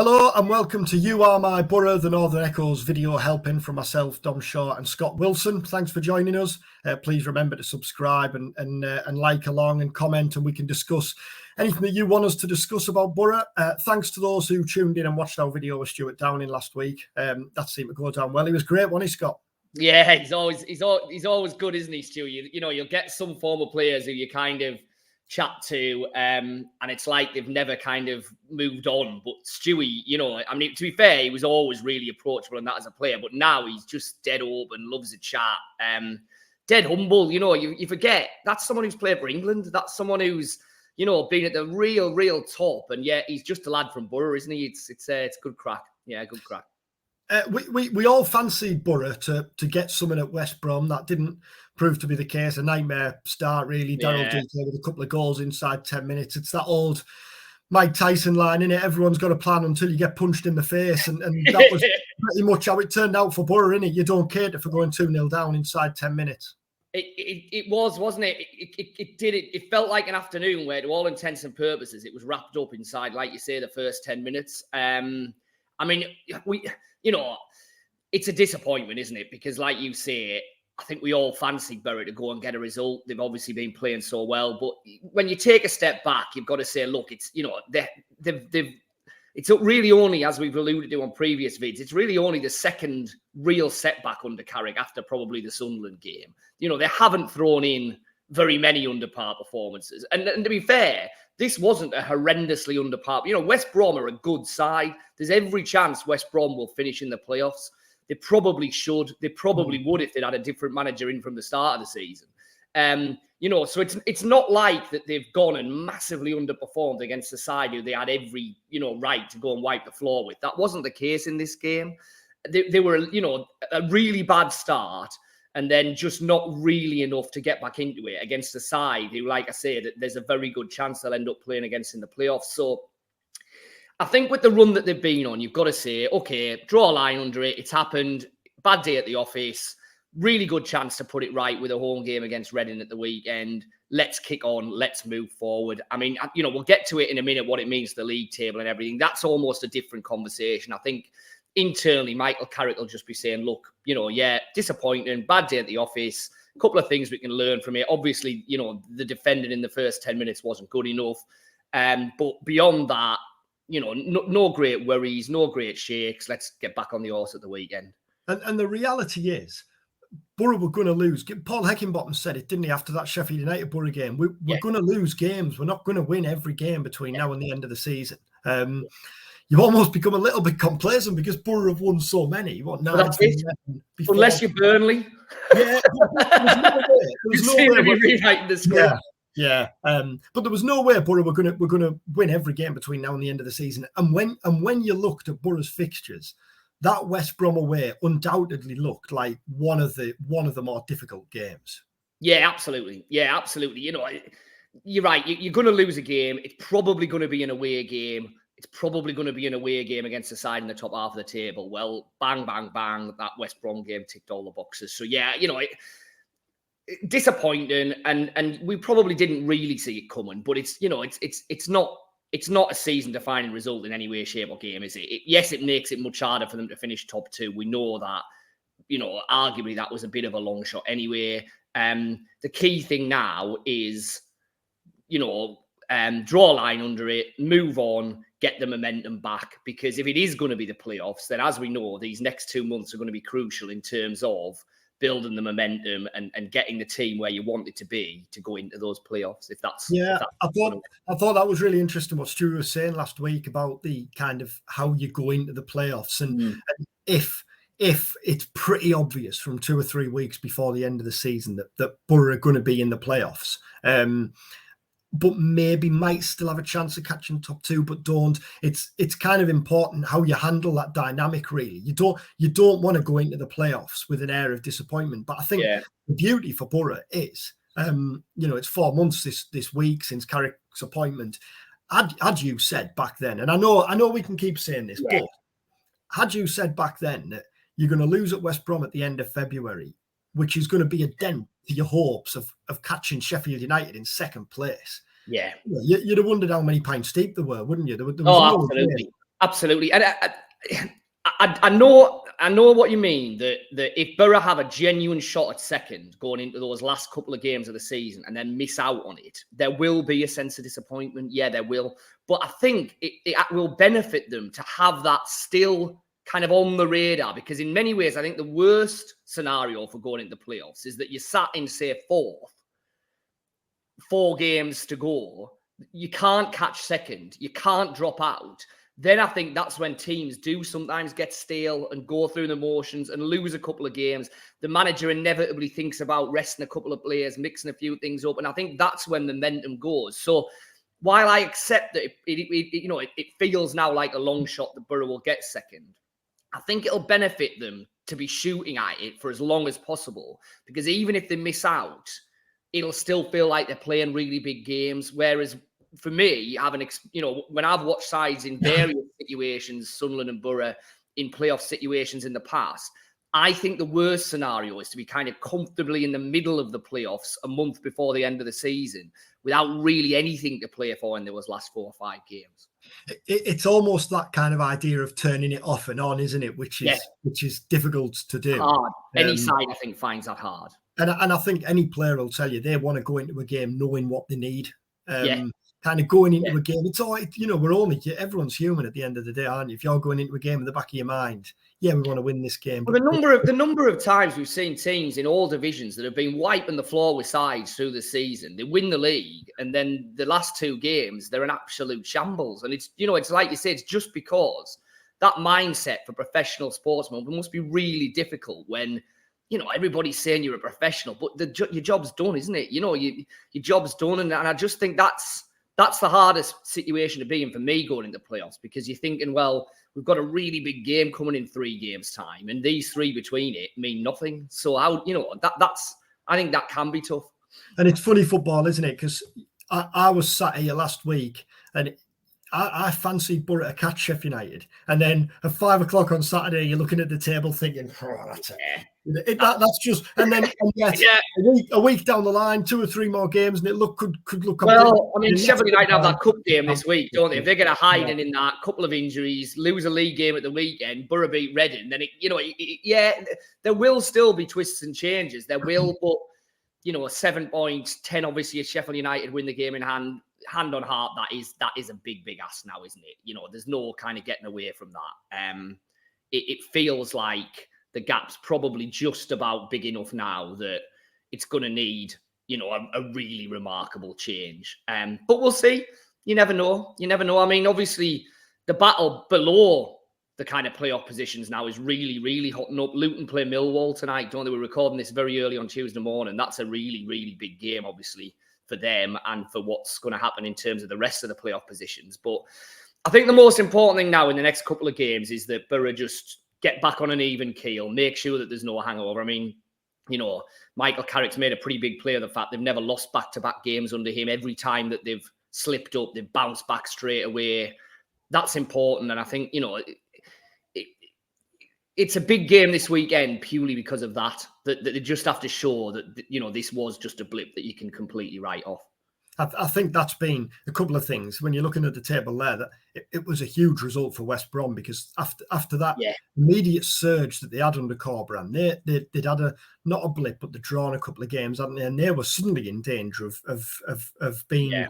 Hello and welcome to You Are My Boro, the Northern Echoes video helping from myself, Dom Shaw and Scott Wilson. Thanks for joining us. Please remember to subscribe and like along and comment, and we can discuss anything that you want us to discuss about Boro. Thanks to those who tuned in and watched our video with Stuart Downing last week. That seemed to go down well. He was great, wasn't he, Scott? Yeah, he's always good, isn't he, Stu? You'll get some former players who you kind of chat to, and it's like they've never kind of moved on. But Stewie, to be fair, he was always really approachable and that as a player. But now he's just dead open, loves a chat, dead humble. You forget that's someone who's played for England. That's someone who's been at the real top, and yet he's just a lad from Boro, isn't he? It's good crack. Yeah, good crack. We all fancied Boro to get something at West Brom. That didn't prove to be the case. A nightmare start, really. Daryl Dutler with a couple of goals inside 10 minutes. It's that old Mike Tyson line, innit? Everyone's got a plan until you get punched in the face. And that was pretty much how it turned out for Boro, innit? You don't cater for going 2-0 down inside 10 minutes. It was, wasn't it? It felt like an afternoon where, to all intents and purposes, it was wrapped up inside, like you say, the first 10 minutes. It's a disappointment, isn't it? Because like you say, I think we all fancied Bury to go and get a result. They've obviously been playing so well. But when you take a step back, you've got to say, look, it's really only, as we've alluded to on previous vids, it's really only the second real setback under Carrick after probably the Sunderland game. They haven't thrown in very many under-par performances. And to be fair, this wasn't a horrendously under-par. West Brom are a good side. There's every chance West Brom will finish in the playoffs. They probably should. They probably would if they'd had a different manager in from the start of the season. So it's not like that they've gone and massively underperformed against a side who they had every, right to go and wipe the floor with. That wasn't the case in this game. They were, a really bad start, and then just not really enough to get back into it against a side who, like I said, there's a very good chance they'll end up playing against in the playoffs. So I think with the run that they've been on, you've got to say, okay, draw a line under it. It's happened. Bad day at the office. Really good chance to put it right with a home game against Reading at the weekend. Let's kick on. Let's move forward. We'll get to it in a minute, what it means to the league table and everything. That's almost a different conversation. I think internally, Michael Carrick will just be saying, look, disappointing, bad day at the office, a couple of things we can learn from it. Obviously, the defending in the first 10 minutes wasn't good enough. But beyond that, no great worries, no great shakes. Let's get back on the horse at the weekend. And the reality is, Boro were going to lose. Paul Heckingbottom said it, didn't he, after that Sheffield United Boro game? We're going to lose games. We're not going to win every game between now and the end of the season. You almost become a little bit complacent because Boro have won so many. Unless you're Burnley. Yeah. There's no way rewriting the script. Yeah. But there was no way Boro were going to win every game between now and the end of the season. And when you looked at Boro's fixtures, that West Brom away undoubtedly looked like one of the more difficult games. Yeah, absolutely. You're right. You're going to lose a game. It's probably going to be an away game. It's probably going to be an away game against the side in the top half of the table. Well, bang, bang, bang. That West Brom game ticked all the boxes. So yeah, disappointing, and we probably didn't really see it coming. But it's not a season-defining result in any way, shape, or game, is it? Yes, it makes it much harder for them to finish top two. We know that. Arguably that was a bit of a long shot anyway. The key thing now is, draw a line under it, move on, get the momentum back. Because if it is going to be the playoffs, then as we know, these next 2 months are going to be crucial in terms of building the momentum and getting the team where you want it to be to go into those playoffs. I thought that was really interesting what Stuart was saying last week about the kind of how you go into the playoffs and if it's pretty obvious from 2 or 3 weeks before the end of the season that Boro are going to be in the playoffs. But maybe might still have a chance of catching top two, but don't. It's kind of important how you handle that dynamic, really. You don't want to go into the playoffs with an air of disappointment. But I think the beauty for Boro is, it's 4 months this week since Carrick's appointment. Had you said back then, and I know we can keep saying this, but had you said back then that you're going to lose at West Brom at the end of February, which is going to be a dent to your hopes of catching Sheffield United in second place. Yeah. You'd have wondered how many pints deep there were, wouldn't you? There was absolutely. Absolutely. And I know what you mean, that if Boro have a genuine shot at second going into those last couple of games of the season and then miss out on it, there will be a sense of disappointment. Yeah, there will. But I think it will benefit them to have that still kind of on the radar, because in many ways, I think the worst scenario for going into the playoffs is that you sat in, say, fourth, 4 games to go. You can't catch second. You can't drop out. Then I think that's when teams do sometimes get stale and go through the motions and lose a couple of games. The manager inevitably thinks about resting a couple of players, mixing a few things up. And I think that's when the momentum goes. So while I accept that it feels now like a long shot that Boro will get second, I think it'll benefit them to be shooting at it for as long as possible. Because even if they miss out, it'll still feel like they're playing really big games. Whereas for me, when I've watched sides in various situations, Sunderland and Boro, in playoff situations in the past, I think the worst scenario is to be kind of comfortably in the middle of the playoffs a month before the end of the season without really anything to play for in those last 4 or 5 games. It's almost that kind of idea of turning it off and on, isn't it? Which is difficult to do. Hard. Any side, I think, finds that hard. And I think any player will tell you they want to go into a game knowing what they need. Kind of going into a game, it's all, everyone's human at the end of the day, aren't you? If you're going into a game in the back of your mind, we want to win this game. Well, the number of times we've seen teams in all divisions that have been wiping the floor with sides through the season, they win the league, and then the last 2 games they're an absolute shambles. And it's like you say, it's just because that mindset for professional sportsmen must be really difficult when everybody's saying you're a professional, but your job's done, isn't it? Your job's done, and I just think that's the hardest situation to be in for me going into playoffs, because you're thinking, well, we've got a really big game coming in 3 games' time, and these 3 between it mean nothing. So I think that can be tough. And it's funny football, isn't it? Because I was sat here last week, and I fancied Boro to catch Sheffield United, and then at 5 o'clock on Saturday, you're looking at the table thinking, "Oh, that's it." That's just, and then a week down the line, 2 or 3 more games, and it could look. Well, I mean, Sheffield United have that cup game this week, don't they? If they get a hiding in that, couple of injuries, lose a league game at the weekend, Boro beat Reading, then there will still be twists and changes. There will, but 7 points, 10 obviously, if Sheffield United win the game in hand. Hand on heart, that is a big ask now, isn't it? There's no kind of getting away from that. It feels like the gap's probably just about big enough now that it's going to need, a really remarkable change. But we'll see. You never know. I mean, obviously, the battle below the kind of playoff positions now is really, really hotting up. Luton play Millwall tonight, don't they? We're recording this very early on Tuesday morning. That's a really, really big game, obviously, for them and for what's going to happen in terms of the rest of the playoff positions. But I think the most important thing now in the next couple of games is that Boro just get back on an even keel, make sure that there's no hangover. I mean, Michael Carrick's made a pretty big play of the fact they've never lost back-to-back games under him. Every time that they've slipped up, they've bounced back straight away. That's important. And I think, it's a big game this weekend purely because of that they just have to show that, this was just a blip that you can completely write off. I think that's been a couple of things. When you're looking at the table there, that it was a huge result for West Brom, because after that immediate surge that they had under Corberan, they'd had not a blip, but they'd drawn a couple of games, hadn't they? And they were suddenly in danger of being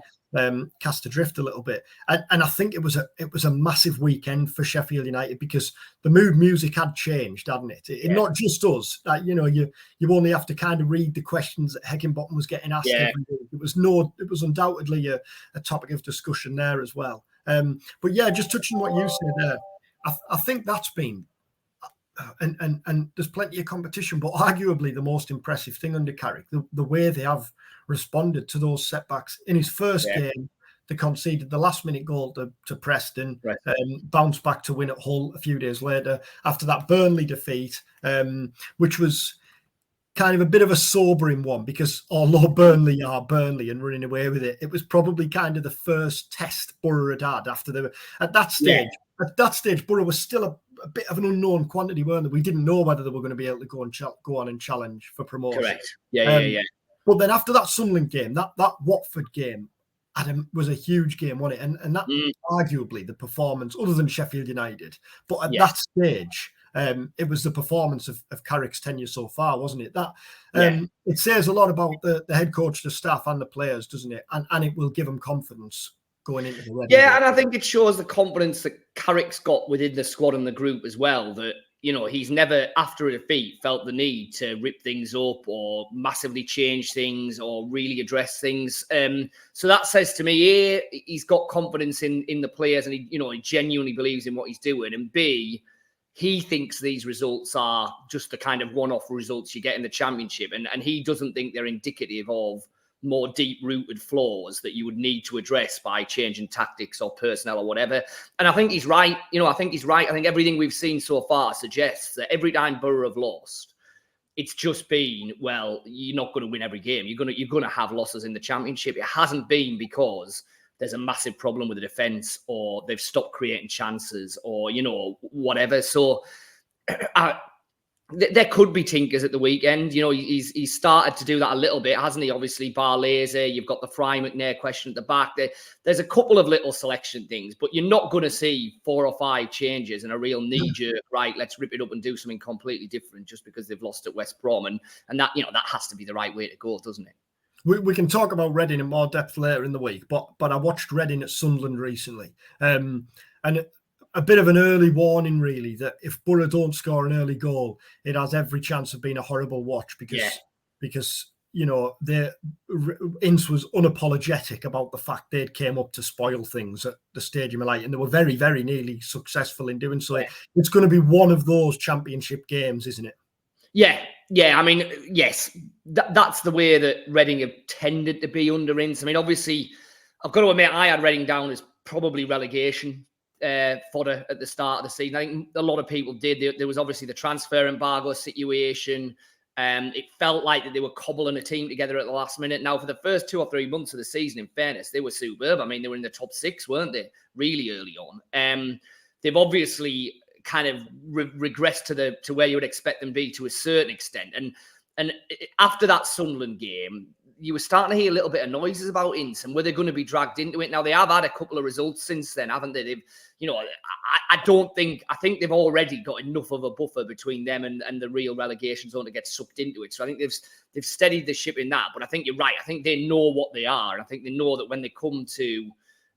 cast adrift a little bit. And I think it was a massive weekend for Sheffield United, because the mood music had changed, hadn't it? Not just us. You only have to kind of read the questions that Heckingbottom was getting asked every week. It was undoubtedly a topic of discussion there as well. But just touching what you said there, I think that's been and there's plenty of competition, but arguably the most impressive thing under Carrick, the way they have responded to those setbacks. In his first game, they conceded the last-minute goal to Preston, bounced back to win at Hull a few days later after that Burnley defeat, which was kind of a bit of a sobering one, because although Burnley are Burnley and running away with it, it was probably kind of the first test Boro had after they were at that stage. Yeah. At that stage, Boro was still a bit of an unknown quantity, weren't they? We didn't know whether they were going to be able to go on and challenge for promotion. Correct. Yeah. But then after that Sunderland game, that Watford game, was a huge game, wasn't it? And that arguably the performance, other than Sheffield United, but at that stage, it was the performance of Carrick's tenure so far, wasn't it? That it says a lot about the head coach, the staff, and the players, doesn't it? And it will give them confidence going into the Reading game. And I think it shows the confidence that Carrick's got within the squad and the group as well, that, you know, he's never, after a defeat, felt the need to rip things up or massively change things or really address things. So that says to me, A, he's got confidence in the players, and he genuinely believes in what he's doing, and B, he thinks these results are just the kind of one-off results you get in the Championship, and he doesn't think they're indicative of more deep-rooted flaws that you would need to address by changing tactics or personnel or whatever. And I think he's right. I think everything we've seen so far suggests that every time Boro have lost, it's just been, well, you're not going to win every game. You're going to have losses in the Championship. It hasn't been because there's a massive problem with the defence, or they've stopped creating chances, or, whatever. So there could be tinkers at the weekend. He's started to do that a little bit, hasn't he? Obviously, Barlaser, you've got the Fry McNair question at the back. There's a couple of little selection things, but you're not going to see 4 or 5 changes and a real knee-jerk, right, let's rip it up and do something completely different just because they've lost at West Brom. And that, that has to be the right way to go, doesn't it? We can talk about Reading in more depth later in the week, but I watched Reading at Sunderland recently. And a bit of an early warning, really, that if Boro don't score an early goal, it has every chance of being a horrible watch because Ince was unapologetic about the fact they'd came up to spoil things at the Stadium of Light, and they were very, very nearly successful in doing so. Yeah. It's going to be one of those Championship games, isn't it? Yeah. I mean, yes, that's the way that Reading have tended to be under Ince. I mean, obviously, I've got to admit, I had Reading down as probably relegation fodder at the start of the season. I think a lot of people did. There was obviously the transfer embargo situation. It felt like that they were cobbling a team together at the last minute. Now, for the first 2 or 3 months of the season, in fairness, they were superb. I mean, they were in the top 6, weren't they? Really early on. They've obviously kind of regressed to where you would expect them to be to a certain extent. And after that Sunderland game, you were starting to hear a little bit of noises about Ince and were they going to be dragged into it. Now, they have had a couple of results since then, haven't they? They've, I think they've already got enough of a buffer between them and the real relegation zone to get sucked into it. So I think they've steadied the ship in that. But I think you're right. I think they know what they are. And I think they know that when they come to,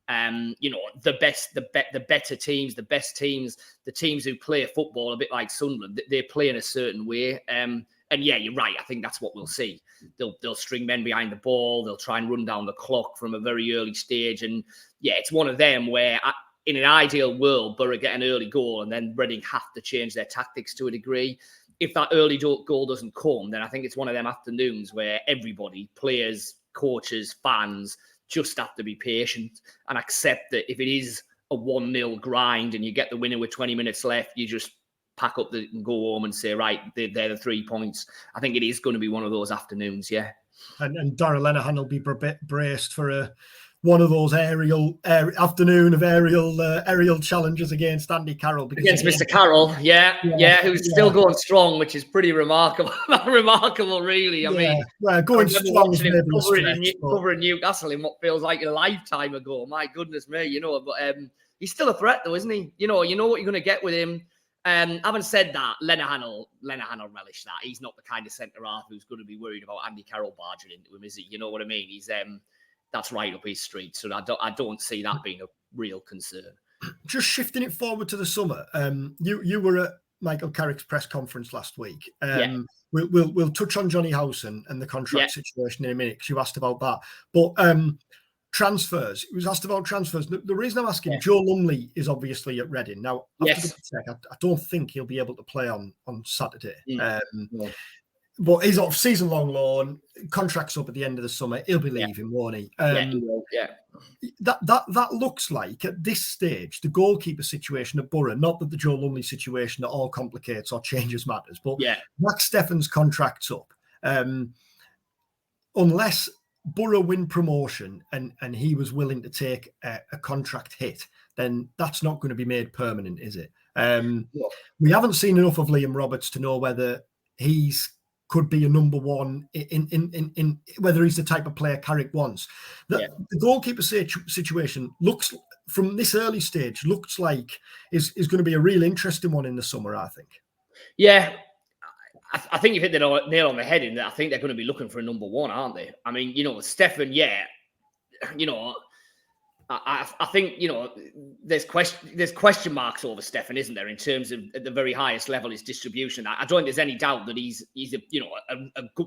the better teams, the best teams, the teams who play football a bit like Sunderland, they play in a certain way. And yeah, you're right. I think that's what we'll see. They'll string men behind the ball. They'll try and run down the clock from a very early stage. And yeah, it's one of them where in an ideal world, Boro get an early goal and then Reading have to change their tactics to a degree. If that early goal doesn't come, then I think it's one of them afternoons where everybody, players, coaches, fans, just have to be patient and accept that if it is a 1-0 grind and you get the winner with 20 minutes left, you just pack up and go home and say, right, they're the 3 points. I think it is going to be one of those afternoons, yeah. And Darragh Lenihan will be braced for one of those afternoon of aerial challenges against Andy Carroll. Against Mr. Carroll, who's still going strong, which is pretty remarkable. Remarkable, really. I mean, going strong is covering Newcastle in what feels like a lifetime ago. My goodness me, but he's still a threat, though, isn't he? You know what you're going to get with him. Having said that, Lenihan will relish that. He's not the kind of centre half who's going to be worried about Andy Carroll barging into him, is he? You know what I mean? He's that's right up his street. So I don't see that being a real concern. Just shifting it forward to the summer. You were at Michael Carrick's press conference last week. We'll touch on Jonny Howson and the contract situation in a minute because you asked about that. But transfers. It was asked about transfers. The reason I'm asking, Joe Lumley is obviously at Reading. Now, I don't think he'll be able to play on Saturday. But he's off season-long loan, contract's up at the end of the summer. He'll be leaving, won't he? He will, That looks like, at this stage, the goalkeeper situation at Boro, not that the Joe Lumley situation at all complicates or changes matters, but Max Steffen's contract's up. Unless Boro win promotion and he was willing to take a contract hit, then that's not going to be made permanent, is it? We haven't seen enough of Liam Roberts to know whether he's could be a number one in whether he's the type of player Carrick wants. The goalkeeper situation looks, from this early stage, looks like is going to be a real interesting one in the summer, I think. Yeah, I think you've hit the nail on the head in that. I think they're going to be looking for a number one, aren't they? I mean, Stefan, I think, there's question marks over Stefan, isn't there, in terms of at the very highest level, his distribution. I don't think there's any doubt that he's a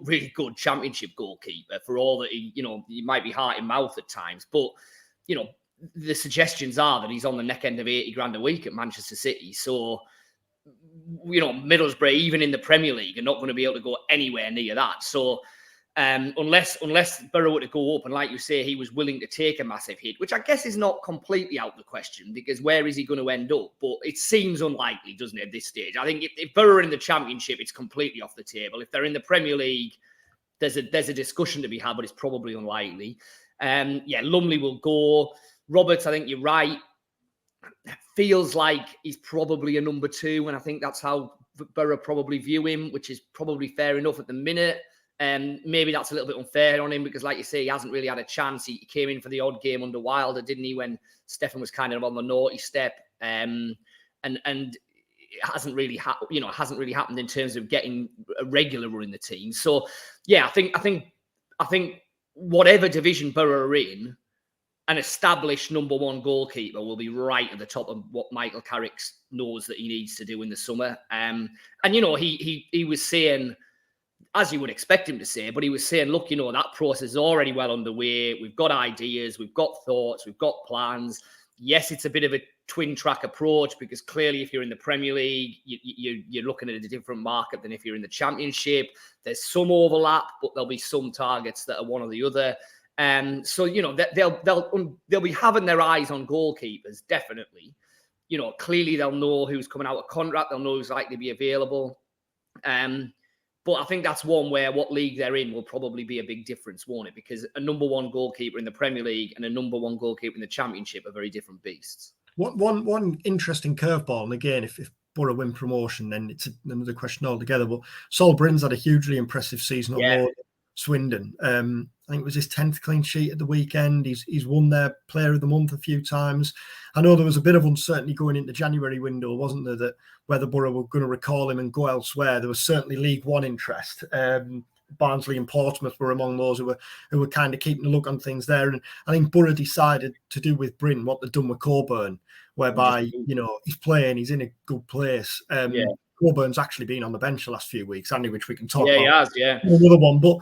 really good championship goalkeeper, for all that he might be heart in mouth at times. But, the suggestions are that he's on the neck end of 80 grand a week at Manchester City. So, Middlesbrough, even in the Premier League, are not going to be able to go anywhere near that. So, unless Boro were to go up, and like you say, he was willing to take a massive hit, which I guess is not completely out of the question, because where is he going to end up? But it seems unlikely, doesn't it, at this stage? I think if Boro are in the Championship, it's completely off the table. If they're in the Premier League, there's a discussion to be had, but it's probably unlikely. Lumley will go. Roberts, I think you're right. Feels like he's probably a number two, and I think that's how Boro probably view him, which is probably fair enough at the minute. Maybe that's a little bit unfair on him because, like you say, he hasn't really had a chance. He came in for the odd game under Wilder, didn't he, when Stefan was kind of on the naughty step, and it hasn't really happened in terms of getting a regular run in the team. So, yeah, I think whatever division Boro are in, an established number one goalkeeper will be right at the top of what Michael Carrick knows that he needs to do in the summer. He was saying, as you would expect him to say, but he was saying, look, that process is already well underway. We've got ideas, we've got thoughts, we've got plans. Yes, it's a bit of a twin track approach because clearly if you're in the Premier League, you're looking at a different market than if you're in the Championship. There's some overlap, but there'll be some targets that are one or the other. So, they'll be having their eyes on goalkeepers, definitely. Clearly they'll know who's coming out of contract. They'll know who's likely to be available. But I think that's one where what league they're in will probably be a big difference, won't it? Because a number one goalkeeper in the Premier League and a number one goalkeeper in the Championship are very different beasts. One interesting curveball, and again, if Boro win promotion, then it's another question altogether. But Sol Bryn's had a hugely impressive season on loan at Swindon. I think it was his 10th clean sheet at the weekend. He's won their Player of the Month a few times. I know there was a bit of uncertainty going into the January window, wasn't there, that whether Boro were going to recall him and go elsewhere. There was certainly League One interest. Barnsley and Portsmouth were among those who were kind of keeping a look on things there. And I think Boro decided to do with Bryn what they've done with Coburn, whereby, he's playing, he's in a good place. Coburn's actually been on the bench the last few weeks, Andy, which we can talk about. He has, another one. But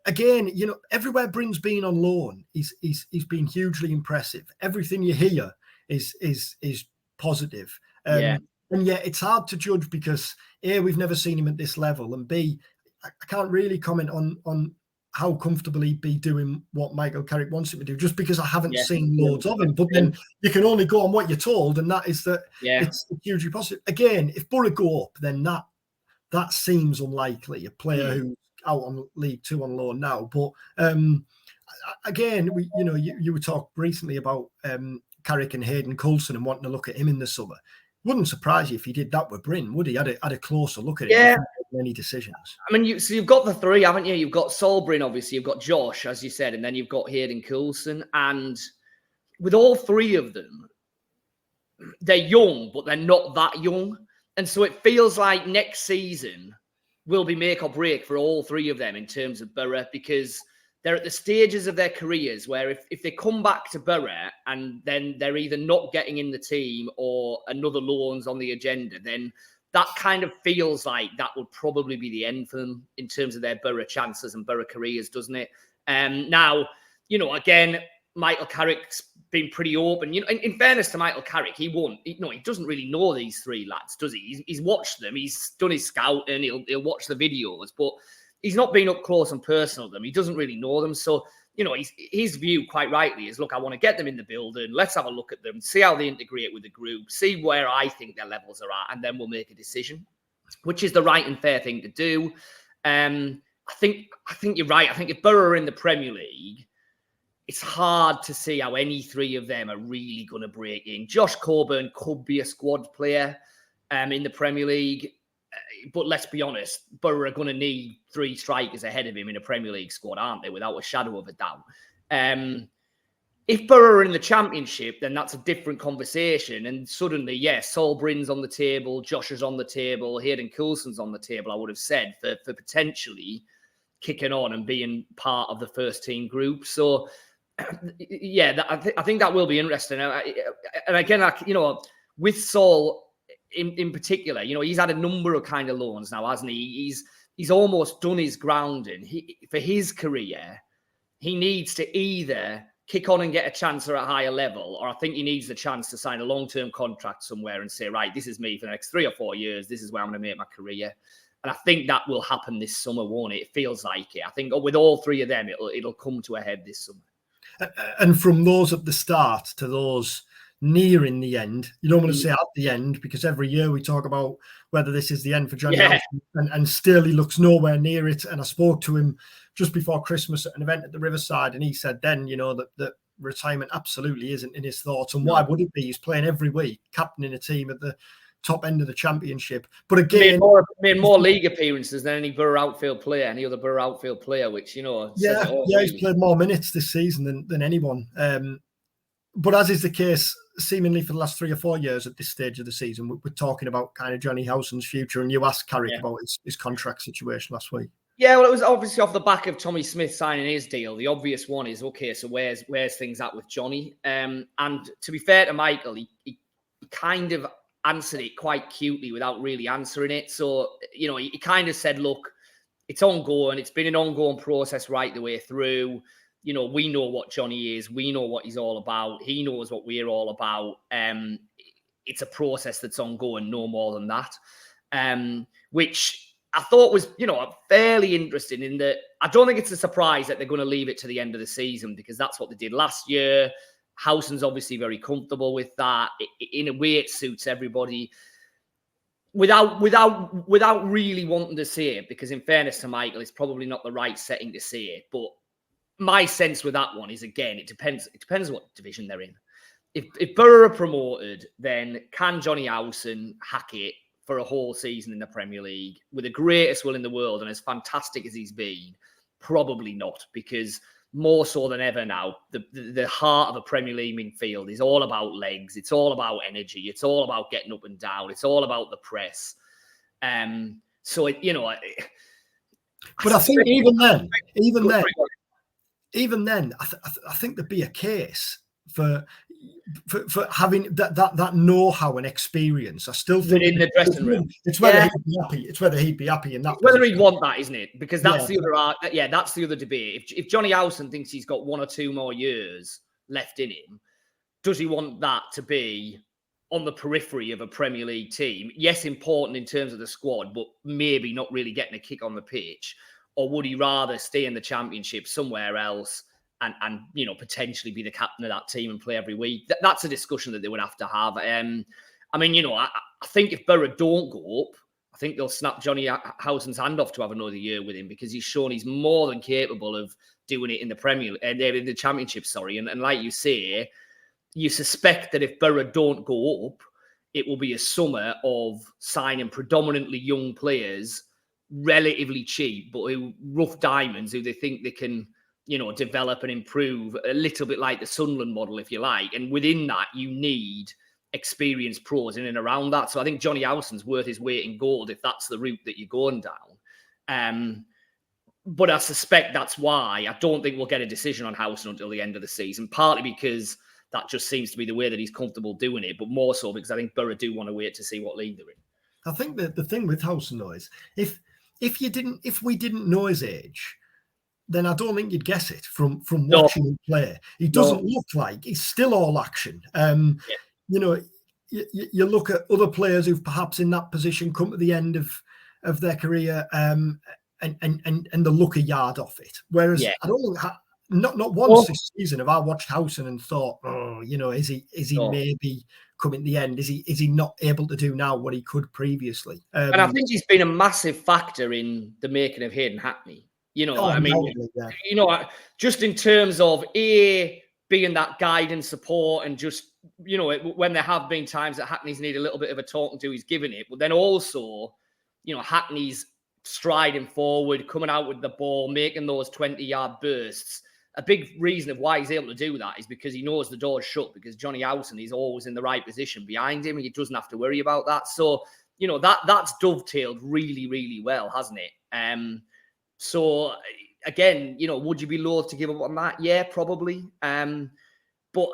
again, everywhere Bryn's been on loan, he's been hugely impressive. Everything you hear is positive. And yet it's hard to judge because A, we've never seen him at this level, and B, I can't really comment on how comfortable he'd be doing what Michael Carrick wants him to do, just because I haven't seen loads of him. But then you can only go on what you're told, and that is that it's hugely positive. Again, if Boro go up, then that seems unlikely. A player who's out on League Two on loan now. But again, you were talking recently about Carrick and Hayden Coulson and wanting to look at him in the summer. Wouldn't surprise you if he did that with Bryn, would he? Had a closer look at it. Any decisions. I mean, you've got the three, haven't you? You've got Sol Bryn, obviously. You've got Josh, as you said, and then you've got Hayden Coulson. And with all three of them, they're young, but they're not that young. And so it feels like next season will be make or break for all three of them in terms of Boro, because they're at the stages of their careers where if they come back to Boro and then they're either not getting in the team or another loan's on the agenda, then that kind of feels like that would probably be the end for them in terms of their Boro chances and Boro careers, doesn't it? Now, again, Michael Carrick's been pretty open. In fairness to Michael Carrick, he doesn't really know these three lads, does he? He's watched them, he's done his scouting, he'll watch the videos, but he's not been up close and personal with them. He doesn't really know them. So, his view, quite rightly, is, look, I want to get them in the building. Let's have a look at them, see how they integrate with the group, see where I think their levels are at, and then we'll make a decision, which is the right and fair thing to do. I think you're right. I think if Boro are in the Premier League, it's hard to see how any three of them are really going to break in. Josh Coburn could be a squad player in the Premier League. but let's be honest, Boro are going to need 3 strikers ahead of him in a Premier League squad, aren't they? Without a shadow of a doubt. If Boro are in the Championship, then that's a different conversation. And suddenly, yes, Saul Bryn's on the table, Josh is on the table, Hayden Coulson's on the table, I would have said, for potentially kicking on and being part of the first team group. So, yeah, I think that will be interesting. And again, with Saul in particular, he's had a number of kind of loans now, hasn't he? He's almost done his grounding. For his career, he needs to either kick on and get a chance at a higher level, or I think he needs the chance to sign a long-term contract somewhere and say, right, this is me for the next 3 or 4 years. This is where I'm going to make my career. And I think that will happen this summer, won't it? It feels like it. I think with all 3 of them, it'll come to a head this summer. And from those at the start to those nearing the end, you don't want to say at the end, because every year we talk about whether this is the end for Jonny Howson, and still he looks nowhere near it. And I spoke to him just before Christmas at an event at the Riverside, and he said then, that retirement absolutely isn't in his thoughts. And why would it be? He's playing every week, captaining a team at the top end of the Championship. But again, made more league appearances than any Boro outfield player, any other Boro outfield player, which, he's played more minutes this season than anyone. But as is the case, seemingly for the last 3 or 4 years at this stage of the season, we're talking about kind of Jonny Howson's future. And you asked Carrick about his contract situation last week. Yeah, well, it was obviously off the back of Tommy Smith signing his deal. The obvious one is, okay, so where's things at with Jonny? And to be fair to Michael, he kind of answered it quite cutely without really answering it. So, he kind of said, look, it's ongoing. It's been an ongoing process right the way through. We know what Jonny is. We know what he's all about. He knows what we're all about. It's a process that's ongoing, no more than that. Which I thought was, fairly interesting in that I don't think it's a surprise that they're going to leave it to the end of the season, because that's what they did last year. Howson's obviously very comfortable with that. In a way, it suits everybody. Without really wanting to say it, because in fairness to Michael, it's probably not the right setting to say it. But my sense with that one is, again, it depends what division they're in. If Boro are promoted, then can Jonny Howson hack it for a whole season in the Premier League with the greatest will in the world and as fantastic as he's been? Probably not, because more so than ever now, the heart of a Premier League midfield is all about legs. It's all about energy. It's all about getting up and down. It's all about the press. So, I think even then, I think there'd be a case for having that know-how and experience. I still think in the dressing room, it's whether he'd be happy. It's whether he'd be happy in that. It's whether he'd want that, isn't it? Because that's the other. That's the other debate. If Jonny Howson thinks he's got 1 or 2 more years left in him, does he want that to be on the periphery of a Premier League team? Yes, important in terms of the squad, but maybe not really getting a kick on the pitch. Or would he rather stay in the Championship somewhere else and potentially be the captain of that team and play every week? That's a discussion that they would have to have. I think if Boro don't go up, I think they'll snap Jonny Howson's hand off to have another year with him, because he's shown he's more than capable of doing it in the in the Championship. And like you say, you suspect that if Boro don't go up, it will be a summer of signing predominantly young players, relatively cheap, but who rough diamonds who they think they can, develop and improve, a little bit like the Sunderland model, if you like. And within that, you need experienced pros in and around that. So I think Jonny Howson's worth his weight in gold if that's the route that you're going down. But I suspect that's why I don't think we'll get a decision on Howson until the end of the season, partly because that just seems to be the way that he's comfortable doing it, but more so because I think Boro do want to wait to see what league they're in. I think that the thing with Howson, though, is if we didn't know his age, then I don't think you'd guess it from watching him play. He doesn't look like he's still all action. You look at other players who've perhaps in that position come to the end of their career and they look a yard off it. Whereas I don't think not once this season have I watched Howson and thought, is he maybe coming to the end? Is he not able to do now what he could previously? And I think he's been a massive factor in the making of Hayden Hackney. Just in terms of being that guide and support, and just, when there have been times that Hackney's need a little bit of a talking to, he's given it. But then also Hackney's striding forward, coming out with the ball, making those 20-yard bursts. A big reason of why he's able to do that is because he knows the door's shut, because Jonny Howson is always in the right position behind him, and he doesn't have to worry about that. So, that's dovetailed really, really well, hasn't it? So, again, would you be loath to give up on that? Yeah, probably. But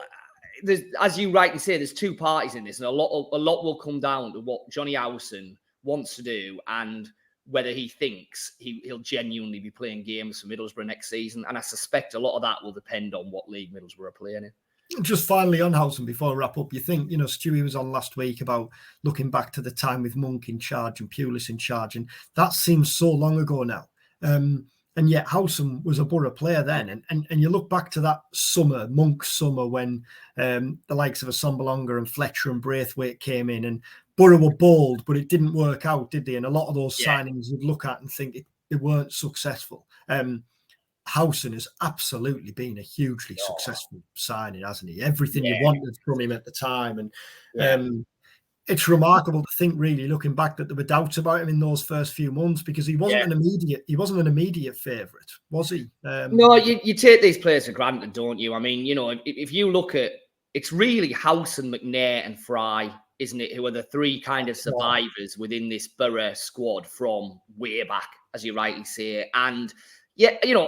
as you rightly say, there's two parties in this, and a lot will come down to what Jonny Howson wants to do and whether he thinks he'll genuinely be playing games for Middlesbrough next season. And I suspect a lot of that will depend on what league Middlesbrough are playing in. Just finally on Howson, before I wrap up, you think, Stewie was on last week about looking back to the time with Monk in charge and Pulis in charge, and that seems so long ago now. And yet Howson was a Borough player then. And you look back to that summer, Monk's summer, when the likes of Assombalonga and Fletcher and Braithwaite came in, and Borough were bold, but it didn't work out, did they? And a lot of those signings you'd look at and think they weren't successful. Howson has absolutely been a hugely successful signing, hasn't he? Everything you wanted from him at the time. And it's remarkable to think, really, looking back, that there were doubts about him in those first few months, because he wasn't an immediate favourite, was he? No, you take these players for granted, don't you? I mean, if you look at, it's really Howson, McNair and Fry, isn't it, who are the three kind of survivors within this Borough squad from way back, as you rightly say. And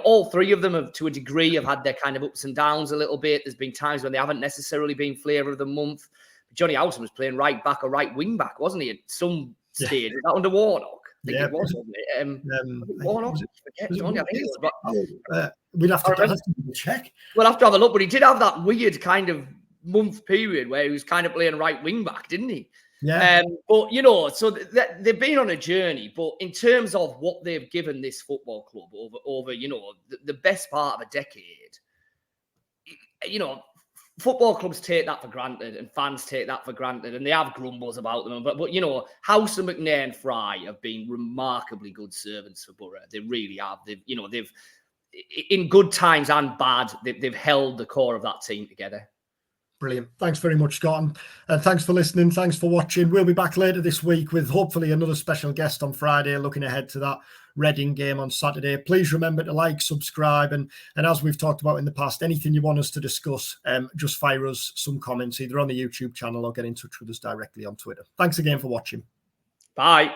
all three of them have, to a degree, have had their kind of ups and downs a little bit. There's been times when they haven't necessarily been flavour of the month. Jonny Howson was playing right back or right wing back, wasn't he, at some stage? Was that under Warnock? I think it was, wasn't it? Warnock? We'd have to check. We'll have to have a look, but he did have that weird kind of month period where he was kind of playing right wing back, didn't he? Yeah. But so they've been on a journey. But in terms of what they've given this football club over the best part of a decade, football clubs take that for granted, and fans take that for granted, and they have grumbles about them. But Howson, McNair, and Fry have been remarkably good servants for Borough. They really have. They've in good times and bad, they've held the core of that team together. Brilliant. Thanks very much, Scott. And thanks for listening. Thanks for watching. We'll be back later this week with hopefully another special guest on Friday, looking ahead to that Reading game on Saturday. Please remember to like, subscribe, and as we've talked about in the past, anything you want us to discuss, just fire us some comments either on the YouTube channel or get in touch with us directly on Twitter. Thanks again for watching. Bye.